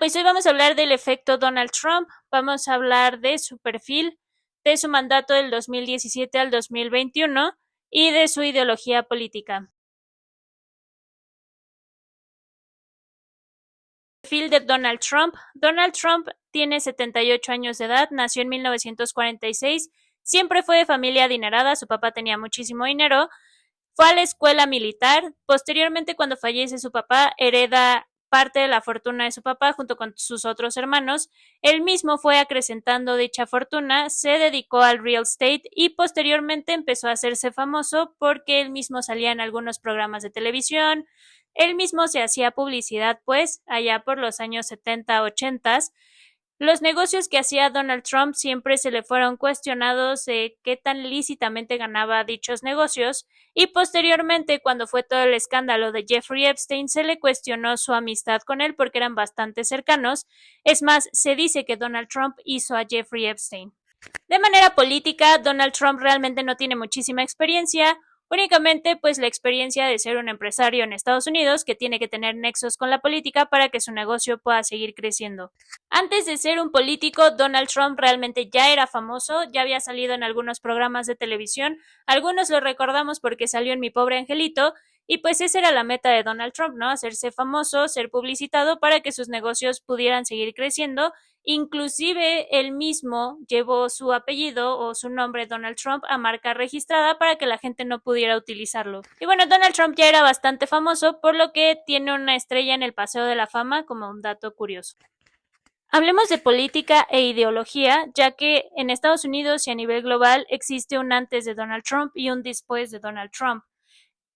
pues hoy vamos a hablar del efecto Donald Trump, vamos a hablar de su perfil, de su mandato del 2017 al 2021 y de su ideología política. Perfil de Donald Trump. Donald Trump tiene 78 años de edad, nació en 1946, siempre fue de familia adinerada, su papá tenía muchísimo dinero, fue a la escuela militar, posteriormente cuando fallece su papá hereda parte de la fortuna de su papá junto con sus otros hermanos. Él mismo fue acrecentando dicha fortuna, se dedicó al real estate y posteriormente empezó a hacerse famoso porque él mismo salía en algunos programas de televisión, él mismo se hacía publicidad, pues, allá por los años 70, 80. Los negocios que hacía Donald Trump siempre se le fueron cuestionados de qué tan lícitamente ganaba dichos negocios y posteriormente, cuando fue todo el escándalo de Jeffrey Epstein, se le cuestionó su amistad con él porque eran bastante cercanos. Es más, se dice que Donald Trump hizo a Jeffrey Epstein. De manera política, Donald Trump realmente no tiene muchísima experiencia, únicamente pues la experiencia de ser un empresario en Estados Unidos que tiene que tener nexos con la política para que su negocio pueda seguir creciendo. Antes de ser un político, Donald Trump realmente ya era famoso, ya había salido en algunos programas de televisión, algunos lo recordamos porque salió en Mi Pobre Angelito, y pues esa era la meta de Donald Trump, ¿no? Hacerse famoso, ser publicitado para que sus negocios pudieran seguir creciendo. Inclusive él mismo llevó su apellido o su nombre Donald Trump a marca registrada para que la gente no pudiera utilizarlo. Y bueno, Donald Trump ya era bastante famoso, por lo que tiene una estrella en el Paseo de la Fama como un dato curioso. Hablemos de política e ideología, ya que en Estados Unidos y a nivel global existe un antes de Donald Trump y un después de Donald Trump.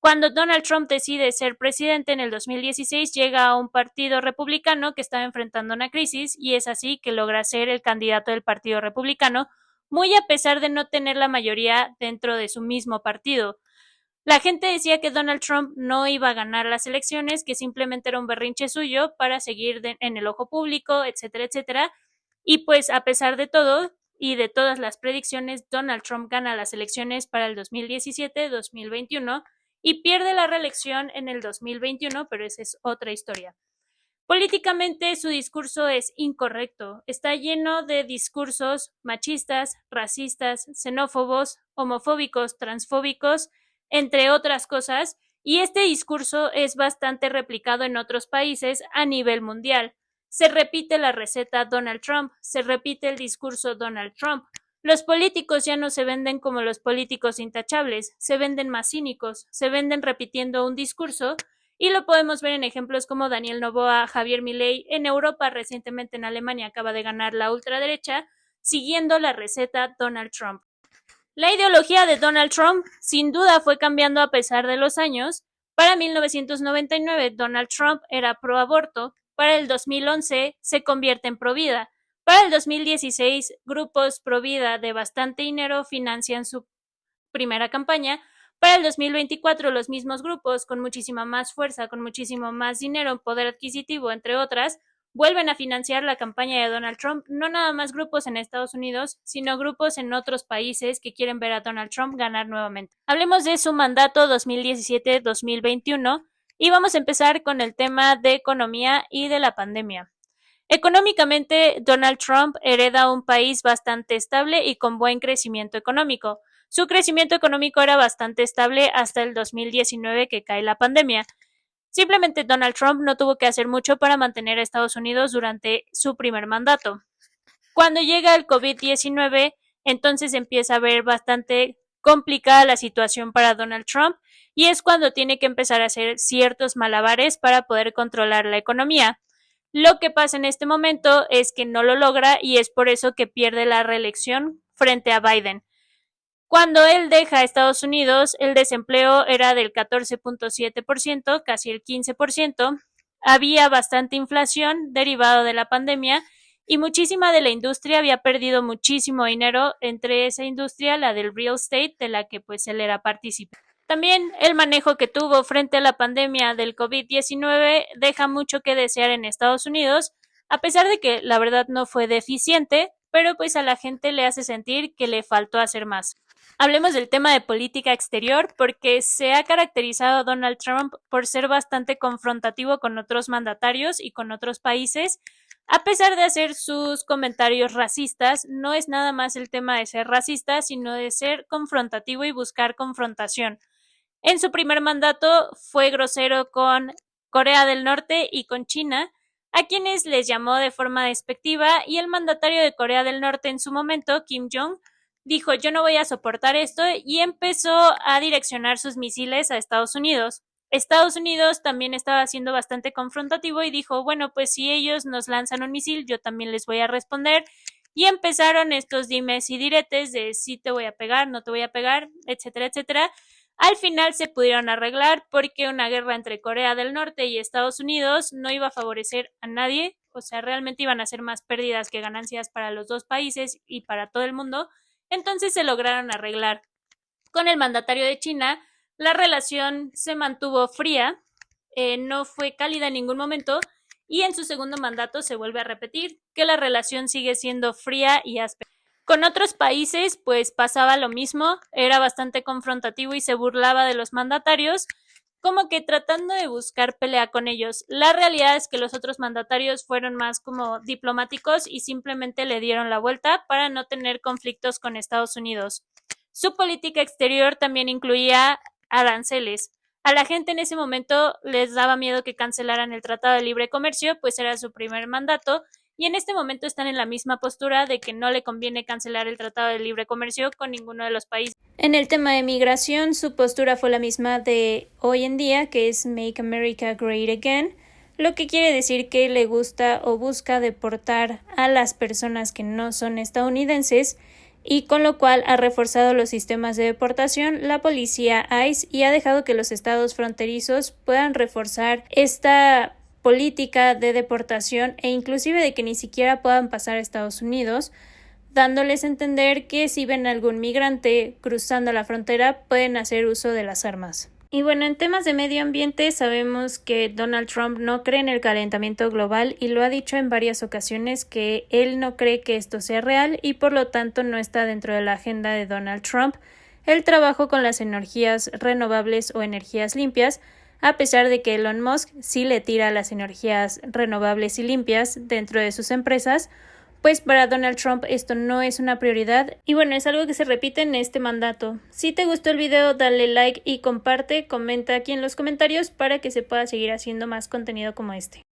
Cuando Donald Trump decide ser presidente en el 2016, llega a un partido republicano que estaba enfrentando una crisis y es así que logra ser el candidato del Partido Republicano, muy a pesar de no tener la mayoría dentro de su mismo partido. La gente decía que Donald Trump no iba a ganar las elecciones, que simplemente era un berrinche suyo para seguir en el ojo público, etcétera, etcétera. Y pues a pesar de todo y de todas las predicciones, Donald Trump gana las elecciones para el 2017, 2021 y pierde la reelección en el 2021, pero esa es otra historia. Políticamente su discurso es incorrecto, está lleno de discursos machistas, racistas, xenófobos, homofóbicos, transfóbicos, entre otras cosas, y este discurso es bastante replicado en otros países a nivel mundial. Se repite la receta Donald Trump, se repite el discurso Donald Trump. Los políticos ya no se venden como los políticos intachables, se venden más cínicos, se venden repitiendo un discurso y lo podemos ver en ejemplos como Daniel Noboa, Javier Milei. En Europa, recientemente en Alemania, acaba de ganar la ultraderecha, siguiendo la receta Donald Trump. La ideología de Donald Trump sin duda fue cambiando a pesar de los años. Para 1999, Donald Trump era pro aborto. Para el 2011 se convierte en pro vida. Para el 2016, grupos pro vida de bastante dinero financian su primera campaña. Para el 2024, los mismos grupos, con muchísima más fuerza, con muchísimo más dinero, poder adquisitivo, entre otras, vuelven a financiar la campaña de Donald Trump, no nada más grupos en Estados Unidos, sino grupos en otros países que quieren ver a Donald Trump ganar nuevamente. Hablemos de su mandato 2017-2021 y vamos a empezar con el tema de economía y de la pandemia. Económicamente, Donald Trump hereda un país bastante estable y con buen crecimiento económico. Su crecimiento económico era bastante estable hasta el 2019 que cae la pandemia. Simplemente Donald Trump no tuvo que hacer mucho para mantener a Estados Unidos durante su primer mandato. Cuando llega el COVID-19, entonces empieza a ver bastante complicada la situación para Donald Trump y es cuando tiene que empezar a hacer ciertos malabares para poder controlar la economía. Lo que pasa en este momento es que no lo logra y es por eso que pierde la reelección frente a Biden. Cuando él deja Estados Unidos, el desempleo era del 14.7%, casi el 15%. Había bastante inflación derivado de la pandemia y muchísima de la industria había perdido muchísimo dinero, entre esa industria la del real estate, de la que pues él era partícipe. También el manejo que tuvo frente a la pandemia del COVID-19 deja mucho que desear en Estados Unidos, a pesar de que la verdad no fue deficiente, pero pues a la gente le hace sentir que le faltó hacer más. Hablemos del tema de política exterior porque se ha caracterizado a Donald Trump por ser bastante confrontativo con otros mandatarios y con otros países. A pesar de hacer sus comentarios racistas, no es nada más el tema de ser racista, sino de ser confrontativo y buscar confrontación. En su primer mandato fue grosero con Corea del Norte y con China, a quienes les llamó de forma despectiva, y el mandatario de Corea del Norte en su momento, Kim Jong, dijo yo no voy a soportar esto y empezó a direccionar sus misiles a Estados Unidos. Estados Unidos también estaba siendo bastante confrontativo y dijo, bueno, pues si ellos nos lanzan un misil, yo también les voy a responder. Y empezaron estos dimes y diretes de si te voy a pegar, no te voy a pegar, etcétera, etcétera. Al final se pudieron arreglar porque una guerra entre Corea del Norte y Estados Unidos no iba a favorecer a nadie, o sea, realmente iban a ser más pérdidas que ganancias para los dos países y para todo el mundo. Entonces se lograron arreglar. Con el mandatario de China, la relación se mantuvo fría, no fue cálida en ningún momento, y en su segundo mandato se vuelve a repetir que la relación sigue siendo fría y áspera. Con otros países, pues pasaba lo mismo, era bastante confrontativo y se burlaba de los mandatarios, como que tratando de buscar pelea con ellos. La realidad es que los otros mandatarios fueron más como diplomáticos y simplemente le dieron la vuelta para no tener conflictos con Estados Unidos. Su política exterior también incluía aranceles. A la gente en ese momento les daba miedo que cancelaran el Tratado de Libre Comercio, pues era su primer mandato, y en este momento están en la misma postura de que no le conviene cancelar el Tratado de Libre Comercio con ninguno de los países. En el tema de migración, su postura fue la misma de hoy en día, que es Make America Great Again, lo que quiere decir que le gusta o busca deportar a las personas que no son estadounidenses, y con lo cual ha reforzado los sistemas de deportación, la policía ICE, y ha dejado que los estados fronterizos puedan reforzar esta política de deportación e inclusive de que ni siquiera puedan pasar a Estados Unidos, dándoles a entender que si ven algún migrante cruzando la frontera pueden hacer uso de las armas. Y bueno, en temas de medio ambiente sabemos que Donald Trump no cree en el calentamiento global y lo ha dicho en varias ocasiones que él no cree que esto sea real y por lo tanto no está dentro de la agenda de Donald Trump el trabajo con las energías renovables o energías limpias, a pesar de que Elon Musk sí le tira a las energías renovables y limpias dentro de sus empresas. Pues para Donald Trump esto no es una prioridad y bueno, es algo que se repite en este mandato. Si te gustó el video, dale like y comparte, comenta aquí en los comentarios para que se pueda seguir haciendo más contenido como este.